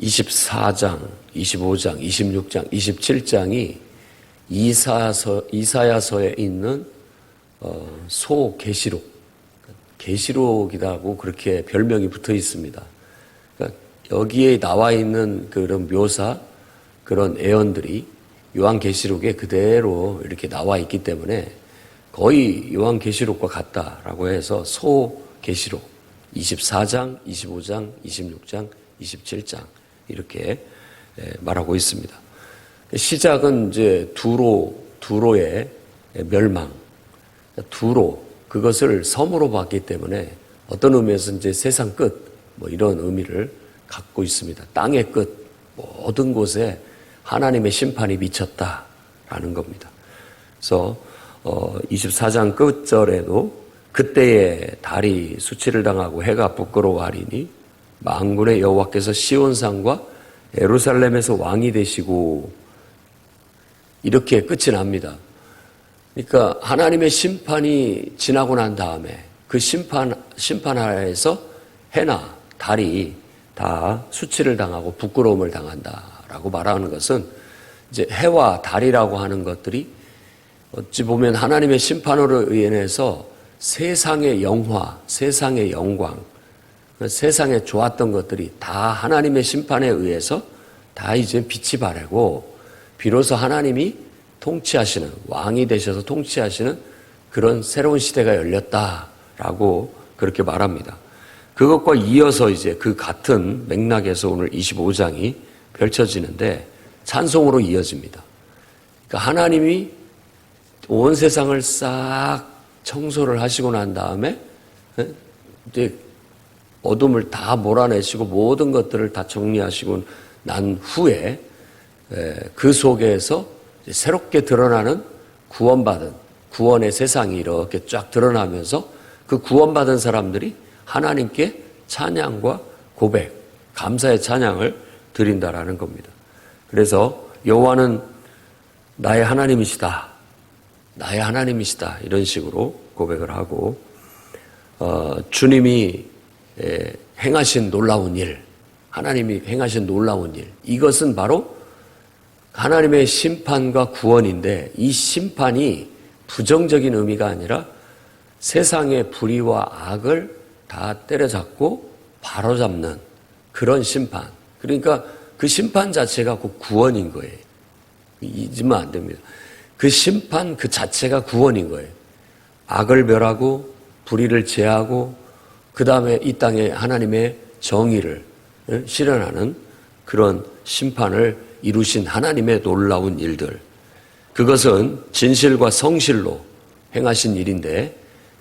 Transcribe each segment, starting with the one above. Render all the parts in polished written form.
24장, 25장, 26장, 27장이 이사야서에 있는 소계시록, 계시록이라고 그렇게 별명이 붙어 있습니다. 그러니까 여기에 나와 있는 그런 묘사, 그런 애언들이 요한계시록에 그대로 이렇게 나와 있기 때문에 거의 요한계시록과 같다라고 해서 소계시록 24장, 25장, 26장, 27장 이렇게 말하고 있습니다. 시작은 이제 두로의 멸망, 두로 그것을 섬으로 봤기 때문에 어떤 의미에서 이제 세상 끝 뭐 이런 의미를 갖고 있습니다. 땅의 끝 모든 곳에 하나님의 심판이 미쳤다라는 겁니다. 그래서 24장 끝절에도 그때에 달이 수치를 당하고 해가 부끄러워하리니 만군의 여호와께서 시온산과 예루살렘에서 왕이 되시고 이렇게 끝이 납니다. 그러니까 하나님의 심판이 지나고 난 다음에 그 심판하에서 해나 달이 다 수치를 당하고 부끄러움을 당한다라고 말하는 것은 이제 해와 달이라고 하는 것들이 어찌 보면 하나님의 심판으로 인해서 세상의 영화, 세상의 영광, 세상에 좋았던 것들이 다 하나님의 심판에 의해서 다 이제 빛이 바래고 비로소 하나님이 통치하시는, 왕이 되셔서 통치하시는 그런 새로운 시대가 열렸다라고 그렇게 말합니다. 그것과 이어서 이제 그 같은 맥락에서 오늘 25장이 펼쳐지는데 찬송으로 이어집니다. 그러니까 하나님이 온 세상을 싹 청소를 하시고 난 다음에 이제 어둠을 다 몰아내시고 모든 것들을 다 정리하시고 난 후에 그 속에서 새롭게 드러나는 구원의 세상이 이렇게 쫙 드러나면서 그 구원받은 사람들이 하나님께 찬양과 고백, 감사의 찬양을 드린다라는 겁니다. 그래서 여호와는 나의 하나님이시다. 나의 하나님이시다. 이런 식으로 고백을 하고 주님이 행하신 놀라운 일, 하나님이 행하신 놀라운 일, 이것은 바로 하나님의 심판과 구원인데 이 심판이 부정적인 의미가 아니라 세상의 불의와 악을 다 때려잡고 바로잡는 그런 심판. 그러니까 그 심판 자체가 그 구원인 거예요. 잊으면 안 됩니다. 그 심판 그 자체가 구원인 거예요. 악을 멸하고 불의를 제하고 그 다음에 이 땅에 하나님의 정의를 실현하는 그런 심판을 이루신 하나님의 놀라운 일들. 그것은 진실과 성실로 행하신 일인데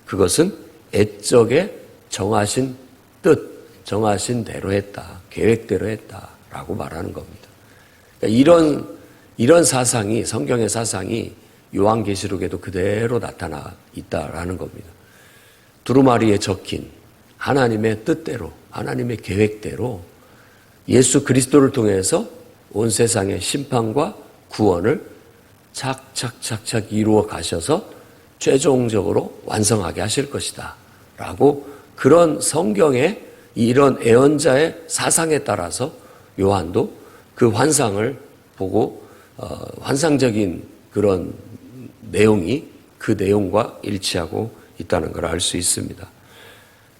그것은 애적에 정하신 뜻, 정하신 대로 했다. 계획대로 했다라고 말하는 겁니다. 그러니까 이런 사상이, 성경의 사상이 요한계시록에도 그대로 나타나 있다라는 겁니다. 두루마리에 적힌 하나님의 뜻대로, 하나님의 계획대로 예수 그리스도를 통해서 온 세상의 심판과 구원을 착착착착 이루어 가셔서 최종적으로 완성하게 하실 것이다. 라고 그런 성경의 이런 애언자의 사상에 따라서 요한도 그 환상을 보고 환상적인 그런 내용이 그 내용과 일치하고 있다는 걸 알 수 있습니다.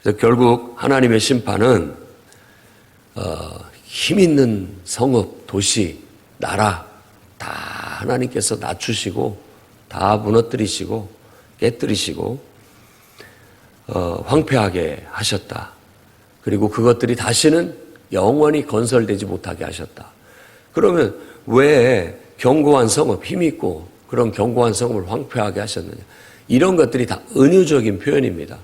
그래서 결국 하나님의 심판은 힘 있는 성읍, 도시, 나라 다 하나님께서 낮추시고 다 무너뜨리시고 깨뜨리시고 황폐하게 하셨다. 그리고 그것들이 다시는 영원히 건설되지 못하게 하셨다. 그러면 왜 견고한 성읍, 힘있고 그런 견고한 성읍을 황폐하게 하셨느냐. 이런 것들이 다 은유적인 표현입니다.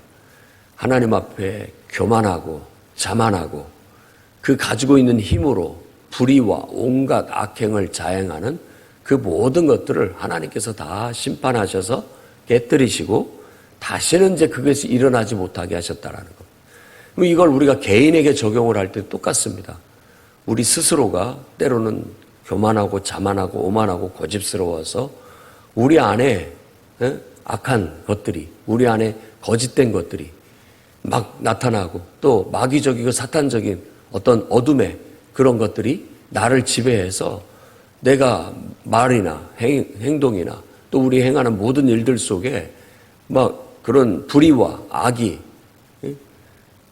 하나님 앞에 교만하고 자만하고 그 가지고 있는 힘으로 불의와 온갖 악행을 자행하는 그 모든 것들을 하나님께서 다 심판하셔서 깨뜨리시고 다시는 이제 그것이 일어나지 못하게 하셨다라는 것. 그럼 이걸 우리가 개인에게 적용을 할 때 똑같습니다. 우리 스스로가 때로는 교만하고 자만하고 오만하고 고집스러워서 우리 안에 악한 것들이, 우리 안에 거짓된 것들이 막 나타나고 또 마귀적이고 사탄적인 어떤 어둠의 그런 것들이 나를 지배해서 내가 말이나 행동이나 또 우리 행하는 모든 일들 속에 막 그런 불의와 악이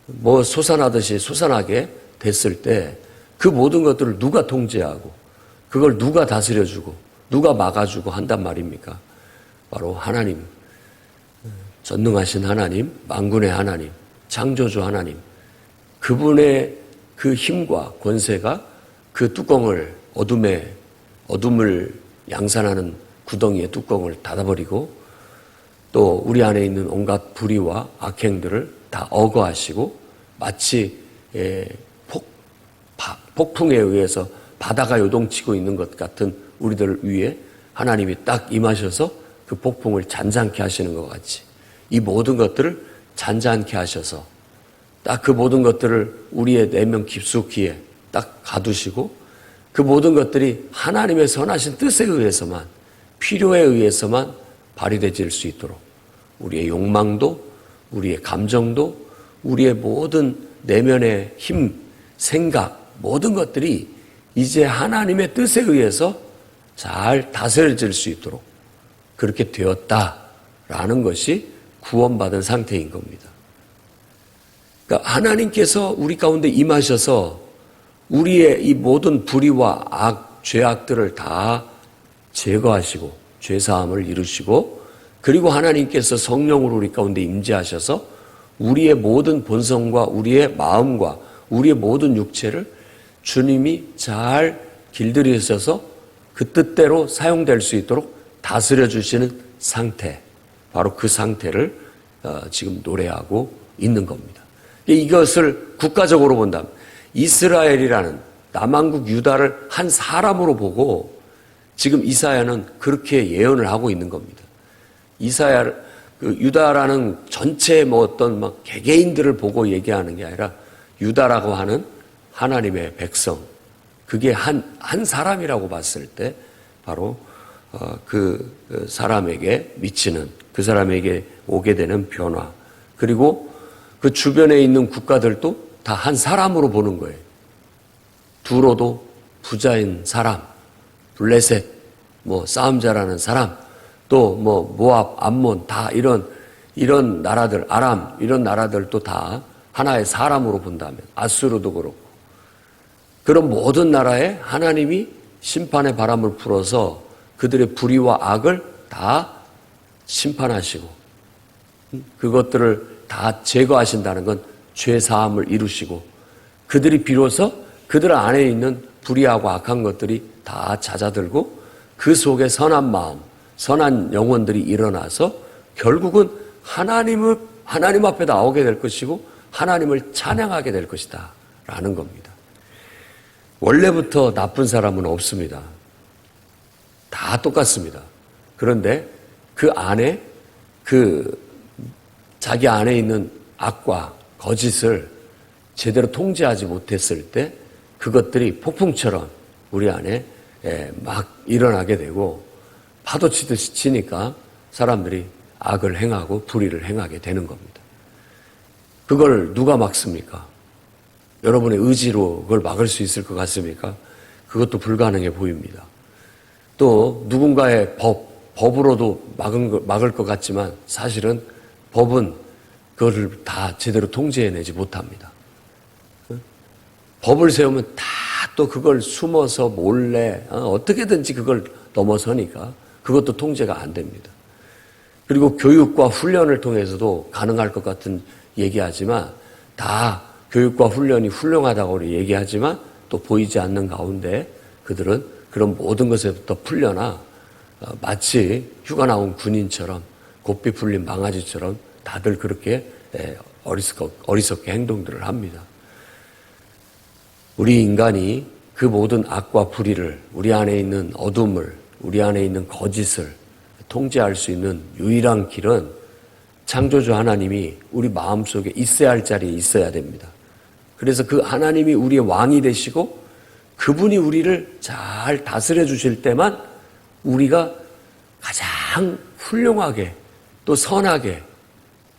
뭐 솟아나듯이 솟아나게 됐을 때 그 모든 것들을 누가 통제하고 그걸 누가 다스려주고 누가 막아주고 한단 말입니까? 바로 하나님, 전능하신 하나님, 만군의 하나님, 창조주 하나님, 그분의 그 힘과 권세가 그 뚜껑을 어둠을 양산하는 구덩이의 뚜껑을 닫아버리고 또 우리 안에 있는 온갖 불의와 악행들을 다 억어하시고 마치 폭풍에 의해서 바다가 요동치고 있는 것 같은 우리들 위에 하나님이 딱 임하셔서 그 폭풍을 잔잔케 하시는 것 같이 이 모든 것들을 잔잔케 하셔서 딱 그 모든 것들을 우리의 내면 깊숙이에 딱 가두시고 그 모든 것들이 하나님의 선하신 뜻에 의해서만 필요에 의해서만 발휘되질 수 있도록 우리의 욕망도 우리의 감정도 우리의 모든 내면의 힘, 생각 모든 것들이 이제 하나님의 뜻에 의해서 잘 다스려질 수 있도록 그렇게 되었다라는 것이 구원받은 상태인 겁니다. 그러니까 하나님께서 우리 가운데 임하셔서 우리의 이 모든 불의와 악, 죄악들을 다 제거하시고 죄사함을 이루시고 그리고 하나님께서 성령으로 우리 가운데 임재하셔서 우리의 모든 본성과 우리의 마음과 우리의 모든 육체를 주님이 잘 길들이셔서 그 뜻대로 사용될 수 있도록 다스려 주시는 상태, 바로 그 상태를 지금 노래하고 있는 겁니다. 이것을 국가적으로 본다면 이스라엘이라는 남한국 유다를 한 사람으로 보고 지금 이사야는 그렇게 예언을 하고 있는 겁니다. 유다라는 전체 어떤 개개인들을 보고 얘기하는 게 아니라 유다라고 하는 하나님의 백성, 그게 한 사람이라고 봤을 때 바로 그 사람에게 미치는, 그 사람에게 오게 되는 변화, 그리고 그 주변에 있는 국가들도 다 한 사람으로 보는 거예요. 두로도 부자인 사람, 블레셋, 싸움 잘하는 사람, 또 모압, 암몬, 다 이런 나라들, 아람, 이런 나라들도 다 하나의 사람으로 본다면, 아수르도 그렇고, 그런 모든 나라에 하나님이 심판의 바람을 불어서 그들의 불의와 악을 다 심판하시고, 그것들을 다 제거하신다는 건 죄사함을 이루시고, 그들이 비로소 그들 안에 있는 불의하고 악한 것들이 다 잦아들고, 그 속에 선한 마음, 선한 영혼들이 일어나서 결국은 하나님 앞에 나오게 될 것이고 하나님을 찬양하게 될 것이다 라는 겁니다. 원래부터 나쁜 사람은 없습니다. 다 똑같습니다. 그런데 그 안에 자기 안에 있는 악과 거짓을 제대로 통제하지 못했을 때 그것들이 폭풍처럼 우리 안에 막 일어나게 되고 파도 치듯이 치니까 사람들이 악을 행하고 불의를 행하게 되는 겁니다. 그걸 누가 막습니까? 여러분의 의지로 그걸 막을 수 있을 것 같습니까? 그것도 불가능해 보입니다. 또 누군가의 법으로도 막을 것 같지만 사실은 법은 그거를 다 제대로 통제해내지 못합니다. 법을 세우면 다 또 그걸 숨어서 몰래 어떻게든지 그걸 넘어서니까 그것도 통제가 안 됩니다. 그리고 교육과 훈련을 통해서도 가능할 것 같은 얘기하지만 다 교육과 훈련이 훌륭하다고 우리 얘기하지만 또 보이지 않는 가운데 그들은 그런 모든 것에부터 풀려나 마치 휴가 나온 군인처럼 곱비 풀린 망아지처럼 다들 그렇게 어리석게 행동들을 합니다. 우리 인간이 그 모든 악과 불의를, 우리 안에 있는 어둠을, 우리 안에 있는 거짓을 통제할 수 있는 유일한 길은 창조주 하나님이 우리 마음속에 있어야 할 자리에 있어야 됩니다. 그래서 그 하나님이 우리의 왕이 되시고 그분이 우리를 잘 다스려 주실 때만 우리가 가장 훌륭하게 또 선하게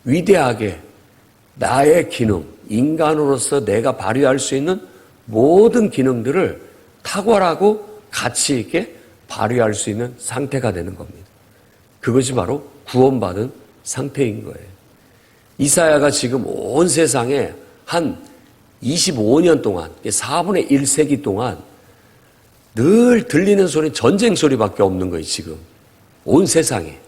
위대하게 나의 기능, 인간으로서 내가 발휘할 수 있는 모든 기능들을 탁월하고 가치 있게 발휘할 수 있는 상태가 되는 겁니다. 그것이 바로 구원받은 상태인 거예요. 이사야가 지금 온 세상에 한 25년 동안, 4분의 1세기 동안 늘 들리는 소리는 전쟁 소리밖에 없는 거예요, 지금. 온 세상에.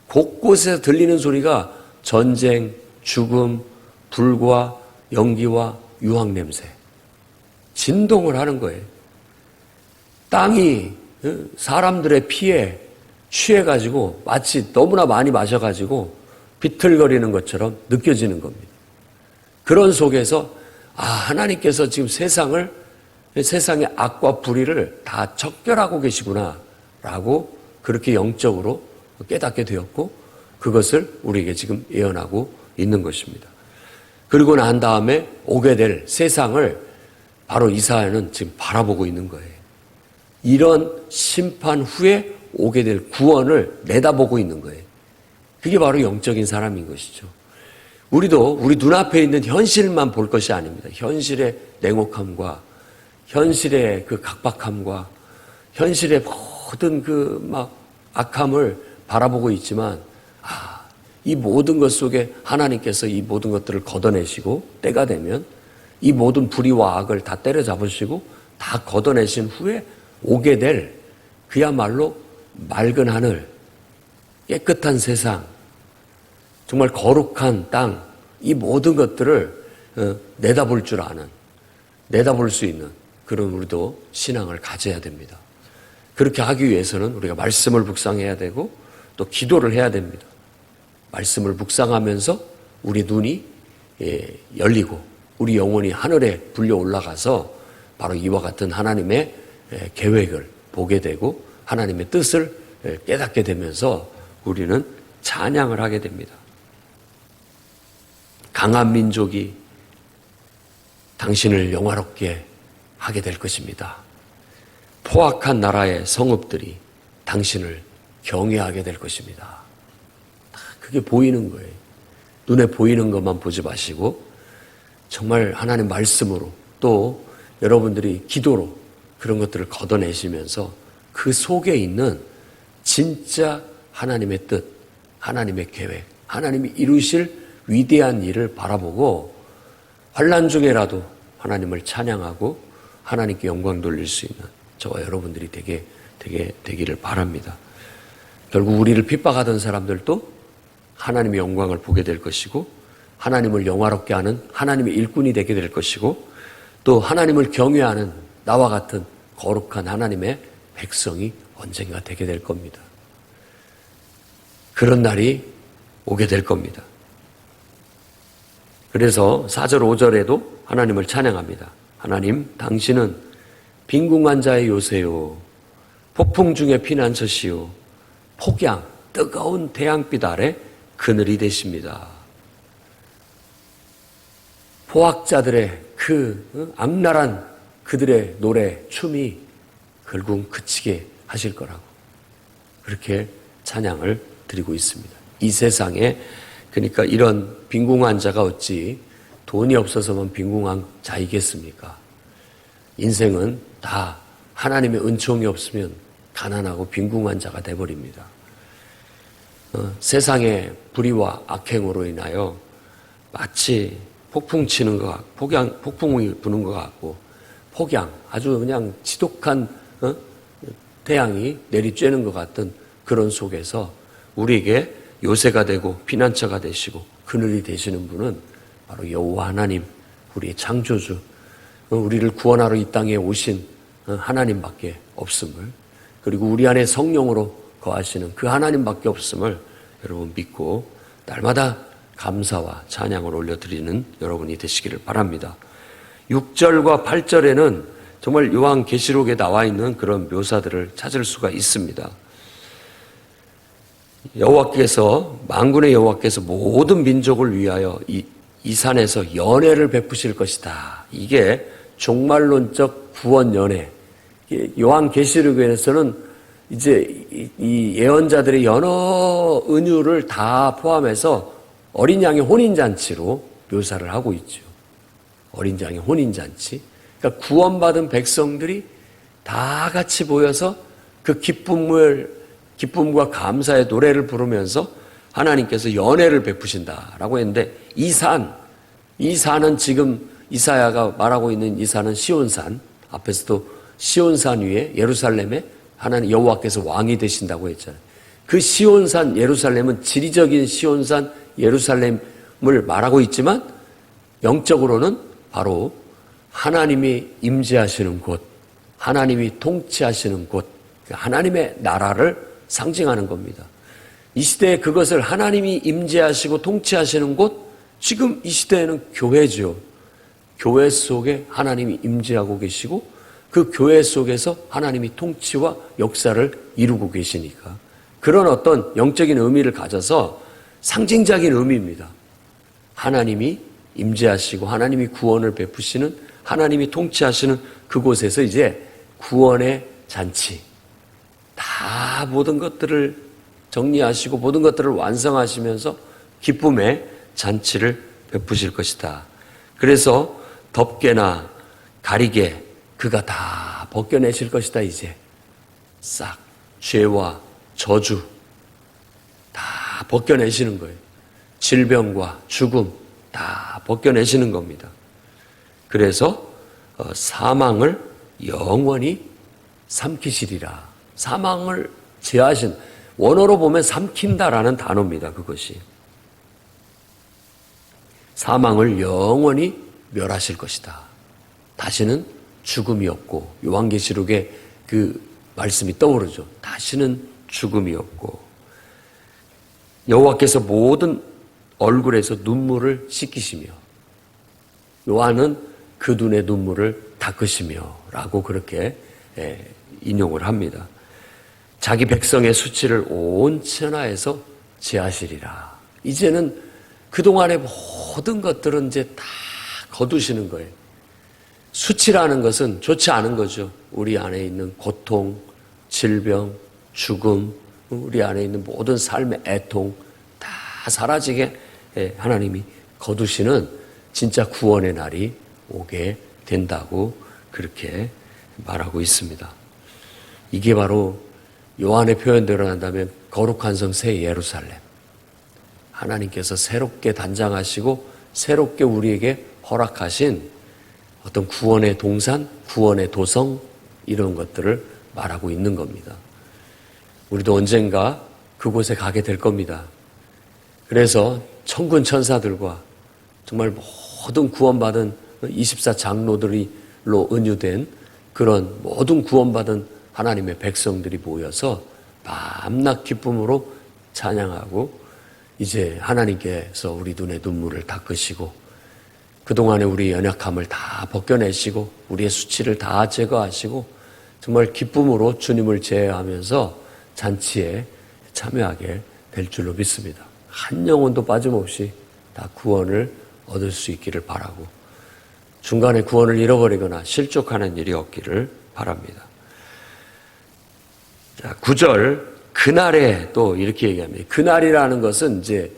곳곳에서 들리는 소리가 전쟁, 죽음, 불과, 연기와 유황 냄새. 진동을 하는 거예요. 땅이 사람들의 피에 취해가지고 마치 너무나 많이 마셔가지고 비틀거리는 것처럼 느껴지는 겁니다. 그런 속에서 하나님께서 지금 세상의 악과 불의를 다 척결하고 계시구나 라고 그렇게 영적으로 깨닫게 되었고 그것을 우리에게 지금 예언하고 있는 것입니다. 그리고 난 다음에 오게 될 세상을 바로 이사야는 지금 바라보고 있는 거예요. 이런 심판 후에 오게 될 구원을 내다보고 있는 거예요. 그게 바로 영적인 사람인 것이죠. 우리도 우리 눈앞에 있는 현실만 볼 것이 아닙니다. 현실의 냉혹함과 현실의 그 각박함과 현실의 모든 그 막 악함을 바라보고 있지만 이 모든 것 속에 하나님께서 이 모든 것들을 걷어내시고 때가 되면 이 모든 불의와 악을 다 때려잡으시고 다 걷어내신 후에 오게 될 그야말로 맑은 하늘, 깨끗한 세상, 정말 거룩한 땅, 이 모든 것들을 내다볼 줄 아는, 내다볼 수 있는 그런 우리도 신앙을 가져야 됩니다. 그렇게 하기 위해서는 우리가 말씀을 묵상해야 되고 또 기도를 해야 됩니다. 말씀을 묵상하면서 우리 눈이 열리고 우리 영혼이 하늘에 불려 올라가서 바로 이와 같은 하나님의 계획을 보게 되고 하나님의 뜻을 깨닫게 되면서 우리는 찬양을 하게 됩니다. 강한 민족이 당신을 영화롭게 하게 될 것입니다. 포악한 나라의 성읍들이 당신을 경외하게 될 것입니다. 그게 보이는 거예요. 눈에 보이는 것만 보지 마시고 정말 하나님 말씀으로 또 여러분들이 기도로 그런 것들을 걷어내시면서 그 속에 있는 진짜 하나님의 뜻, 하나님의 계획, 하나님이 이루실 위대한 일을 바라보고 환난 중에라도 하나님을 찬양하고 하나님께 영광 돌릴 수 있는 저와 여러분들이 되기를 바랍니다. 결국 우리를 핍박하던 사람들도 하나님의 영광을 보게 될 것이고 하나님을 영화롭게 하는 하나님의 일꾼이 되게 될 것이고 또 하나님을 경외하는 나와 같은 거룩한 하나님의 백성이 언젠가 되게 될 겁니다. 그런 날이 오게 될 겁니다. 그래서 4절 5절에도 하나님을 찬양합니다. 하나님, 당신은 빈궁한 자의 요새요, 폭풍 중에 피난처시요, 폭양, 뜨거운 태양빛 아래 그늘이 되십니다. 포악자들의 그 악랄한 그들의 노래, 춤이 결국 그치게 하실 거라고 그렇게 찬양을 드리고 있습니다. 이 세상에 그러니까 이런 빈궁한 자가 어찌 돈이 없어서만 빈궁한 자이겠습니까? 인생은 다 하나님의 은총이 없으면 가난하고 빈궁한 자가 돼버립니다. 세상의 불의와 악행으로 인하여 마치 폭풍 치는 것 같고, 폭풍이 부는 것 같고, 폭양, 아주 그냥 지독한 태양이 내리쬐는 것 같은 그런 속에서 우리에게 요새가 되고 피난처가 되시고 그늘이 되시는 분은 바로 여호와 하나님, 우리의 창조주, 우리를 구원하러 이 땅에 오신 하나님밖에 없음을, 그리고 우리 안에 성령으로 거하시는 그 하나님밖에 없음을 여러분 믿고 날마다 감사와 찬양을 올려드리는 여러분이 되시기를 바랍니다. 6절과 8절에는 정말 요한계시록에 나와 있는 그런 묘사들을 찾을 수가 있습니다. 여호와께서, 만군의 여호와께서 모든 민족을 위하여 이 산에서 연회를 베푸실 것이다. 이게 종말론적 구원 연회. 요한계시록에서는 이제 이 예언자들의 여러 은유를 다 포함해서 어린 양의 혼인잔치로 묘사를 하고 있죠. 어린 양의 혼인잔치. 그러니까 구원받은 백성들이 다 같이 모여서 그 기쁨과 감사의 노래를 부르면서 하나님께서 연혜를 베푸신다라고 했는데 이 산은 지금 이사야가 말하고 있는 이 산은 시온산, 앞에서도 시온산 위에 예루살렘에 하나님 여호와께서 왕이 되신다고 했잖아요. 그 시온산 예루살렘은 지리적인 시온산 예루살렘을 말하고 있지만 영적으로는 바로 하나님이 임재하시는 곳, 하나님이 통치하시는 곳, 하나님의 나라를 상징하는 겁니다. 이 시대에 그것을 하나님이 임재하시고 통치하시는 곳, 지금 이 시대에는 교회죠. 교회 속에 하나님이 임재하고 계시고 그 교회 속에서 하나님이 통치와 역사를 이루고 계시니까 그런 어떤 영적인 의미를 가져서 상징적인 의미입니다. 하나님이 임재하시고 하나님이 구원을 베푸시는, 하나님이 통치하시는 그곳에서 이제 구원의 잔치, 다 모든 것들을 정리하시고 모든 것들을 완성하시면서 기쁨의 잔치를 베푸실 것이다. 그래서 덮개나 가리개 그가 다 벗겨내실 것이다. 이제 싹 죄와 저주 다 벗겨내시는 거예요. 질병과 죽음 다 벗겨내시는 겁니다. 그래서 사망을 영원히 삼키시리라. 사망을 제하신, 원어로 보면 삼킨다라는 단어입니다. 그것이 사망을 영원히 멸하실 것이다. 다시는 죽음이 없고, 요한계시록에 그 말씀이 떠오르죠. 다시는 죽음이 없고, 여호와께서 모든 얼굴에서 눈물을 씻기시며 요한은 그 눈의 눈물을 닦으시며 라고 그렇게 인용을 합니다. 자기 백성의 수치를 온 천하에서 제하시리라. 이제는 그동안의 모든 것들은 이제 다 거두시는 거예요. 수치라는 것은 좋지 않은 거죠. 우리 안에 있는 고통, 질병, 죽음, 우리 안에 있는 모든 삶의 애통 다 사라지게 하나님이 거두시는 진짜 구원의 날이 오게 된다고 그렇게 말하고 있습니다. 이게 바로 요한의 표현대로 한다면 거룩한 성 새 예루살렘, 하나님께서 새롭게 단장하시고 새롭게 우리에게 허락하신 어떤 구원의 동산, 구원의 도성, 이런 것들을 말하고 있는 겁니다. 우리도 언젠가 그곳에 가게 될 겁니다. 그래서 천군 천사들과 정말 모든 구원받은 24 장로들로 은유된 그런 모든 구원받은 하나님의 백성들이 모여서 밤낮 기쁨으로 찬양하고, 이제 하나님께서 우리 눈의 눈물을 닦으시고 그동안에 우리의 연약함을 다 벗겨내시고 우리의 수치를 다 제거하시고 정말 기쁨으로 주님을 제외하면서 잔치에 참여하게 될 줄로 믿습니다. 한 영혼도 빠짐없이 다 구원을 얻을 수 있기를 바라고, 중간에 구원을 잃어버리거나 실족하는 일이 없기를 바랍니다. 자, 9절, 그날에 또 이렇게 얘기합니다. 그날이라는 것은 이제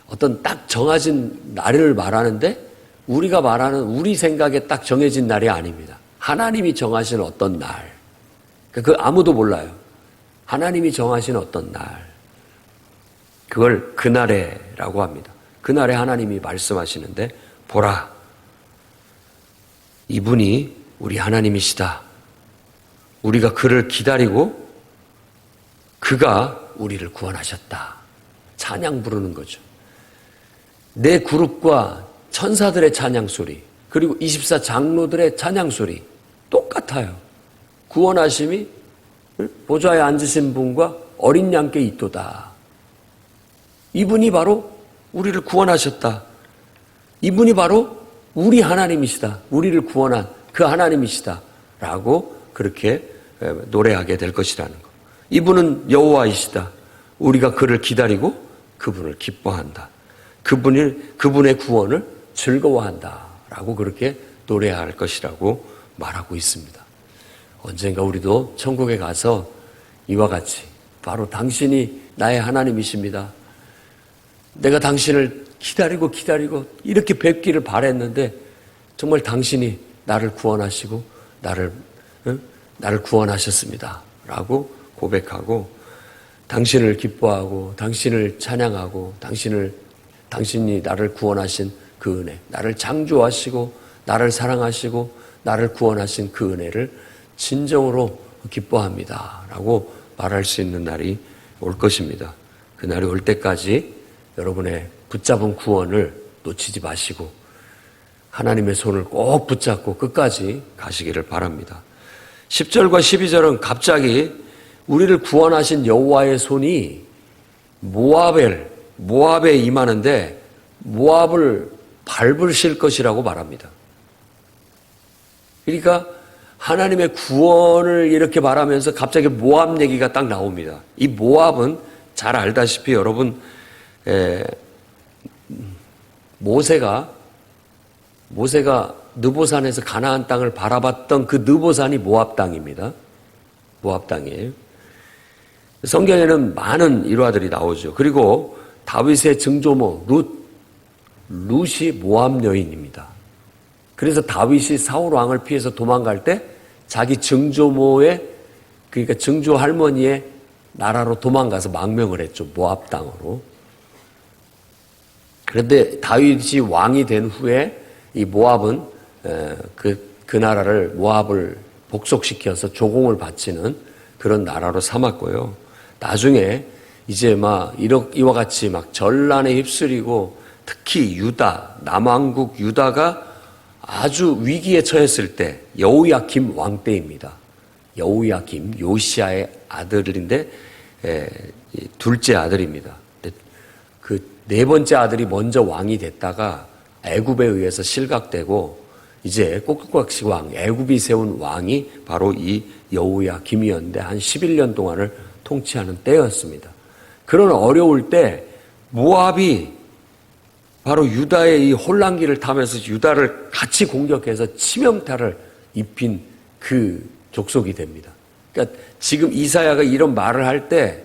어떤 딱 정해진 날을 말하는데 우리가 말하는 우리 생각에 딱 정해진 날이 아닙니다. 하나님이 정하신 어떤 날. 그 아무도 몰라요. 하나님이 정하신 어떤 날. 그걸 그날에라고 합니다. 그날에 하나님이 말씀하시는데, 보라, 이분이 우리 하나님이시다. 우리가 그를 기다리고 그가 우리를 구원하셨다. 찬양 부르는 거죠. 내 그룹과 천사들의 찬양 소리, 그리고 24 장로들의 찬양 소리 똑같아요. 구원하심이 보좌에 앉으신 분과 어린 양께 있도다. 이분이 바로 우리를 구원하셨다. 이분이 바로 우리 하나님이시다. 우리를 구원한 그 하나님이시다. 라고 그렇게 노래하게 될 것이라는 것. 이분은 여호와이시다. 우리가 그를 기다리고 그분을 기뻐한다. 그분의 구원을 즐거워한다. 라고 그렇게 노래할 것이라고 말하고 있습니다. 언젠가 우리도 천국에 가서 이와 같이 바로 당신이 나의 하나님이십니다. 내가 당신을 기다리고 이렇게 뵙기를 바랬는데 정말 당신이 나를 구원하시고 나를 구원하셨습니다. 라고 고백하고 당신을 기뻐하고 당신을 찬양하고 당신이 나를 구원하신 그 은혜, 나를 창조하시고 나를 사랑하시고 나를 구원하신 그 은혜를 진정으로 기뻐합니다. 라고 말할 수 있는 날이 올 것입니다. 그 날이 올 때까지 여러분의 붙잡은 구원을 놓치지 마시고 하나님의 손을 꼭 붙잡고 끝까지 가시기를 바랍니다. 10절과 12절은 갑자기 우리를 구원하신 여호와의 손이 모압에 임하는데 모압을 밟으실 것이라고 말합니다. 그러니까 하나님의 구원을 이렇게 말하면서 갑자기 모압 얘기가 딱 나옵니다. 이 모압은 잘 알다시피 여러분 모세가 느보산에서 가나안 땅을 바라봤던 그 느보산이 모압 땅입니다. 모압 땅이에요. 성경에는 많은 일화들이 나오죠. 그리고 다윗의 증조모 룻이 모압 여인입니다. 그래서 다윗이 사울 왕을 피해서 도망갈 때 자기 그러니까 증조 할머니의 나라로 도망가서 망명을 했죠. 모압 땅으로. 그런데 다윗이 왕이 된 후에 이 모압은 그 나라를 모압을 복속시켜서 조공을 바치는 그런 나라로 삼았고요. 나중에 이제 이와 같이 전란에 휩쓸리고 특히 남왕국 유다가 아주 위기에 처했을 때 여호야김 왕 때입니다. 여호야김 요시야의 아들인데 둘째 아들입니다. 그 네 번째 아들이 먼저 왕이 됐다가 애굽에 의해서 실각되고 이제 꼭두각시 왕 애굽이 세운 왕이 바로 이 여호야김이었는데 한 11년 동안을 통치하는 때였습니다. 그런 어려울 때 모압이 바로 유다의 이 혼란기를 타면서 유다를 같이 공격해서 치명타를 입힌 그 족속이 됩니다. 그러니까 지금 이사야가 이런 말을 할 때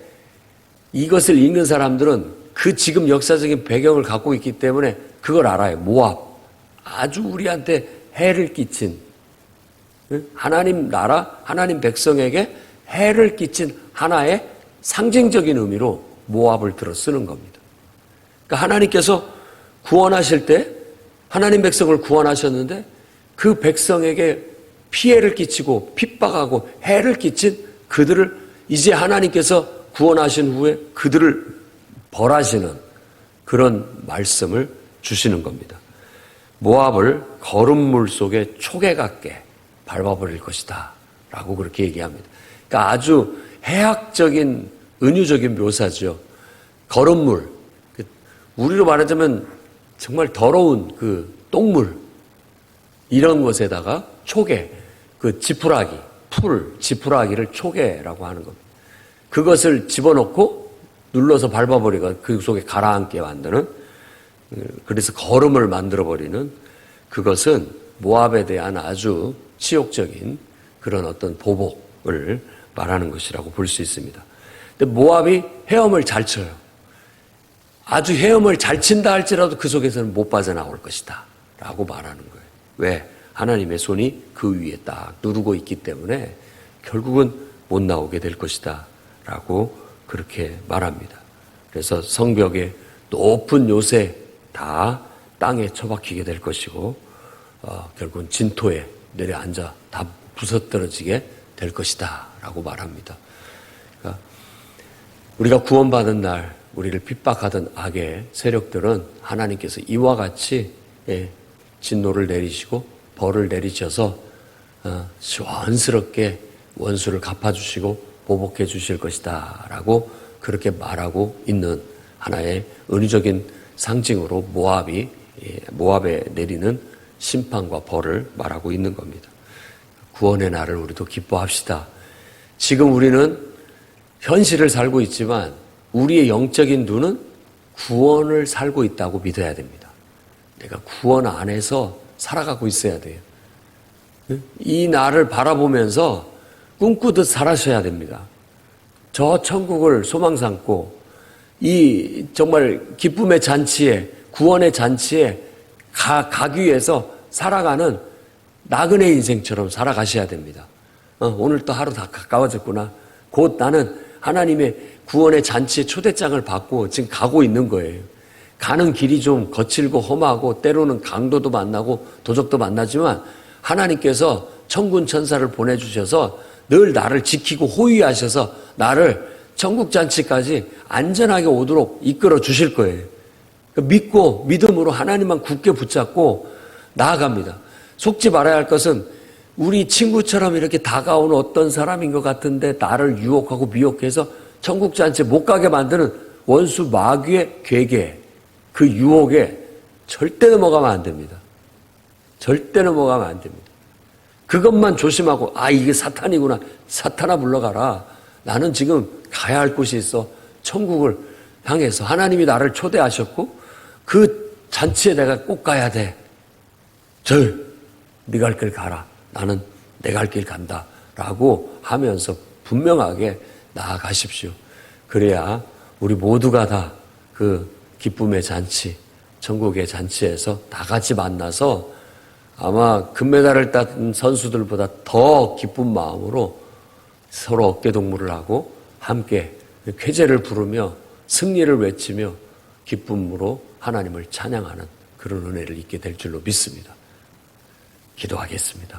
이것을 읽는 사람들은 그 지금 역사적인 배경을 갖고 있기 때문에 그걸 알아요. 모압. 아주 우리한테 해를 끼친 하나님 나라, 하나님 백성에게 해를 끼친 하나의 상징적인 의미로 모압을 들어 쓰는 겁니다. 그러니까 하나님께서 구원하실 때 하나님 백성을 구원하셨는데 그 백성에게 피해를 끼치고 핍박하고 해를 끼친 그들을 이제 하나님께서 구원하신 후에 그들을 벌하시는 그런 말씀을 주시는 겁니다. 모압을 거름물 속에 초계 같게 밟아버릴 것이다 라고 그렇게 얘기합니다. 그러니까 아주 해학적인 은유적인 묘사죠. 거름물, 우리로 말하자면 정말 더러운 그 똥물 이런 것에다가 초계, 그 지푸라기를 초계라고 하는 겁니다. 그것을 집어넣고 눌러서 밟아버리고 그 속에 가라앉게 만드는, 그래서 거름을 만들어버리는 그것은 모압에 대한 아주 치욕적인 그런 어떤 보복을 말하는 것이라고 볼 수 있습니다. 근데 모압이 헤엄을 잘 쳐요. 아주 헤엄을 잘 친다 할지라도 그 속에서는 못 빠져나올 것이다 라고 말하는 거예요. 왜? 하나님의 손이 그 위에 딱 누르고 있기 때문에 결국은 못 나오게 될 것이다 라고 그렇게 말합니다. 그래서 성벽의 높은 요새 다 땅에 처박히게 될 것이고 결국은 진토에 내려앉아 다 부서뜨러지게 될 것이다 라고 말합니다. 그러니까 우리가 구원받은 날 우리를 핍박하던 악의 세력들은 하나님께서 이와 같이 진노를 내리시고 벌을 내리셔서 시원스럽게 원수를 갚아주시고 보복해 주실 것이다 라고 그렇게 말하고 있는 하나의 은유적인 상징으로 모압에 내리는 심판과 벌을 말하고 있는 겁니다. 구원의 날을 우리도 기뻐합시다. 지금 우리는 현실을 살고 있지만 우리의 영적인 눈은 구원을 살고 있다고 믿어야 됩니다. 내가 구원 안에서 살아가고 있어야 돼요. 이 날을 바라보면서 꿈꾸듯 살아셔야 됩니다. 저 천국을 소망 삼고 이 정말 기쁨의 잔치에 구원의 잔치에 가기 위해서 살아가는 나그네 인생처럼 살아가셔야 됩니다. 오늘 또 하루 다 가까워졌구나. 곧 나는 하나님의 구원의 잔치의 초대장을 받고 지금 가고 있는 거예요. 가는 길이 좀 거칠고 험하고 때로는 강도도 만나고 도적도 만나지만 하나님께서 천군 천사를 보내주셔서 늘 나를 지키고 호위하셔서 나를 천국 잔치까지 안전하게 오도록 이끌어 주실 거예요. 믿고 믿음으로 하나님만 굳게 붙잡고 나아갑니다. 속지 말아야 할 것은 우리 친구처럼 이렇게 다가오는 어떤 사람인 것 같은데 나를 유혹하고 미혹해서 천국 잔치에 못 가게 만드는 원수 마귀의 괴계, 그 유혹에 절대 넘어가면 안 됩니다. 절대 넘어가면 안 됩니다. 그것만 조심하고 이게 사탄이구나. 사탄아 물러가라. 나는 지금 가야 할 곳이 있어. 천국을 향해서 하나님이 나를 초대하셨고 그 잔치에 내가 꼭 가야 돼. 네 갈 길 가라. 나는 내 갈 길 간다. 라고 하면서 분명하게 나아가십시오. 그래야 우리 모두가 다 그 기쁨의 잔치, 천국의 잔치에서 다 같이 만나서 아마 금메달을 딴 선수들보다 더 기쁜 마음으로 서로 어깨동무를 하고 함께 쾌제를 부르며 승리를 외치며 기쁨으로 하나님을 찬양하는 그런 은혜를 잊게 될 줄로 믿습니다. 기도하겠습니다.